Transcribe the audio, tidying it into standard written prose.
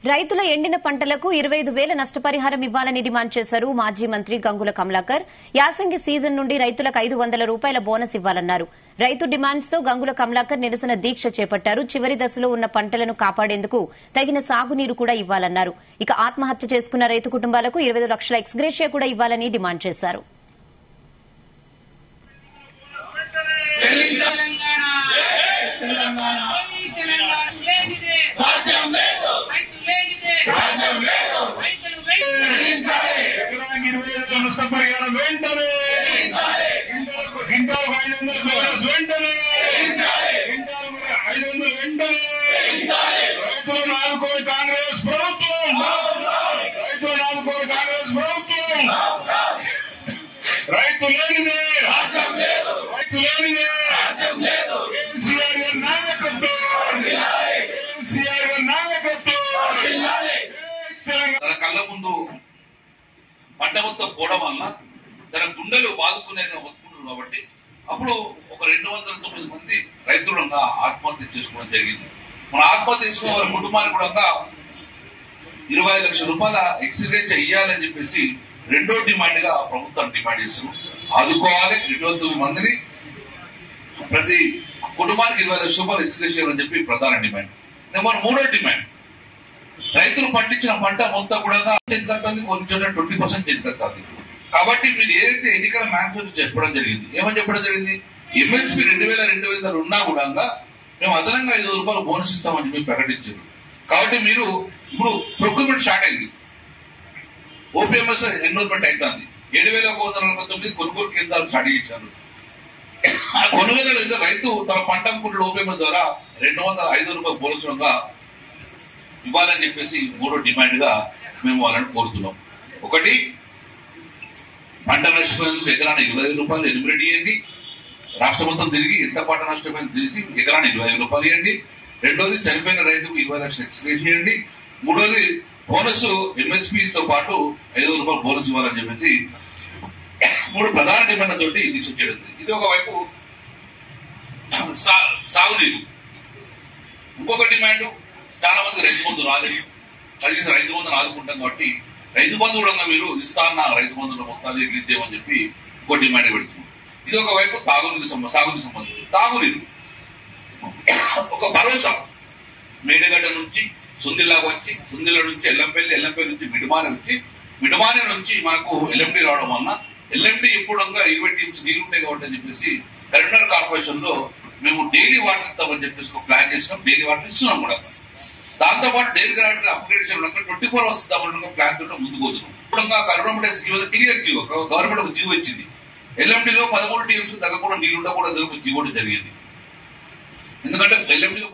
రైతుల ఎండిన పంటలకు 25,000 నష్టపరిహారం ఇవ్వాలని డిమాండ్ చేశారు మాజీ మంత్రి గంగుల కమలాకర్. యాసంగి సీజన్ నుండి రైతులకు 500 రూపాయల బోనస్ ఇవ్వాలన్నారు. రైతు డిమాండ్స్ తో గంగుల కమలాకర్ నిరసన దీక్ష చేపట్టారు. చివరి దశలో ఉన్న పంటలను కాపాడేందుకు తగిన సాగునీరు కూడా ఇవ్వాలన్నారు. ఇక ఆత్మహత్య చేసుకున్న రైతు కుటుంబాలకు 25 లక్షల ఎక్స్గ్రేషియా కూడా ఇవ్వాలని డిమాండ్ చేశారు. నష్టపరిహారం వెంటనే, క్వింటాల్ 500 బోనస్ వెంటనే, క్వింటాల్ 500 వెంటనే. రైతులను ఆదుకోని కాంగ్రెస్ ప్రభుత్వం, రైతులను ఆదుకోని కాంగ్రెస్ ప్రభుత్వం. రైతు లేనిదే, రైతు లేనిదే కేసీఆర్ గారి నాయకత్వం, కేసీఆర్ గారి నాయకత్వం. తన కళ్ళ ముందు పంట మొత్తం పోవడం వల్ల తన గుండెలు బాదుకునేగా వస్తున్నారు కాబట్టి అప్పుడు ఒక 209 మంది రైతులంగా ఆత్మహత్య చేసుకోవడం జరిగింది. మన ఆత్మహత్య చేసుకున్న వారి కుటుంబానికి కూడా 25 లక్షల రూపాయల ఎక్స్గ్రేషియా ఇవ్వాలని చెప్పేసి రెండో డిమాండ్ గా ప్రభుత్వం డిమాండ్ చేస్తున్నారు. ఆదుకోవాలి 29 మందిని, ప్రతి కుటుంబానికి 20 లక్షల రూపాయలు ఎక్స్గ్రేషియా ఇవ్వాలని చెప్పి ప్రధాన డిమాండ్. నెంబర్ 3 డిమాండ్, రైతులు పండించిన పంట మొత్తం కూడా చేతికత్తుంది, కొన్ని చోట్ల 20% చేతికత్తుంది. కాబట్టి మీరు ఏదైతే ఎన్నికల మేనిఫెస్టో చెప్పడం జరిగింది, ఏమని చెప్పడం జరిగింది, ఎంఎస్పీ 2,200 ఉన్నా కూడా మేము అదనంగా 5 రూపాయలు బోనస్ ఇస్తామని చెప్పి ప్రకటించారు. కాబట్టి మీరు ఇప్పుడు ప్రొక్యూర్మెంట్ స్టార్ట్ అయింది, ఓపీఎంఎస్ ఎన్రోల్మెంట్ అవుతుంది, 7,149 కొనుగోలు కేంద్రాలు స్టార్ట్ చేశారు. ఆ కొనుగోలు రైతు తన పంట అమ్ముకున్న ఓపీఎంఎస్ ద్వారా 500 రూపాయలు బోనస్ ఇవ్వాలని చెప్పేసి 3వ డిమాండ్ గా మేము వాళ్ళని కోరుతున్నాం. ఒకటి, పంట నష్టపోయినందుకు ఎకరానికి 25 రూపాయలు ఎలిమినేట్ చేయండి. రాష్ట్రం మొత్తం తిరిగి ఎంత పంట నష్టపోయింది తెలిసి ఎకరానికి 25 రూపాయలు ఇవ్వండి. రెండోది, చనిపోయిన రైతుకు 20 లక్షలు ఎక్స్గ్రేషియా చేయండి. మూడోది, బోనస్ ఎంఎస్పీతో పాటు 5 రూపాయలు బోనస్ ఇవ్వాలని చెప్పేసి 3 ప్రధాన డిమాండ్ల తోటి దీక్ష చేయడం. ఇది ఒకవైపు సాగునీరు. ఇంకొక డిమాండ్, చాలా మంది రైతు బంధు రాలేదు, కనీసం రైతు బంధుని ఆదుకుంటాం కాబట్టి రైతు బంధు కూడా మీరు ఇస్తా అన్న రైతు బంధువుల మొత్తాలు ఎగిరిద్దేమని చెప్పి ఇంకో డిమాండ్ పెడుతున్నాం. ఇది ఒకవైపు సాగునీరు సంబంధించి. తాగునీరు ఒక భరోసా, మేడగడ్డ నుంచి సుందిల్లాకు వచ్చి, సుందిల్ల నుంచి ఎల్లంపల్లి, ఎల్లంపల్లి నుంచి మిడమానే నుంచి మనకు ఎల్ఎండి రావడం వలన ఎల్ఎండి ఇప్పుడు 20 టీమ్స్ నీళ్లు ఉంటాయి కాబట్టి అని చెప్పేసి కరీంనగర్ కార్పొరేషన్ లో మేము డైలీ వాటర్ ఇస్తామని చెప్పేసి ఒక ప్లాన్ చేసినాం. డైలీ వాటర్ ఇస్తున్నాం కూడా. దాంతో పాటు డైలీ గ్రాంట్ అప్గ్రేడేషన్ 24 hours ఇద్దామని ప్లాన్ తోటి ముందుకు పోతున్నాం. ఇప్పుడు గవర్నమెంట్ క్లియర్ జీవో, గవర్నమెంట్ ఒక జీవో ఇచ్చింది. ఎల్ఎండిలో 13 టీమ్స్ తగ్గకుండా నీళ్లు ఉండకూడదు జీవో జరిగింది. ఎందుకంటే ఎల్ఎండి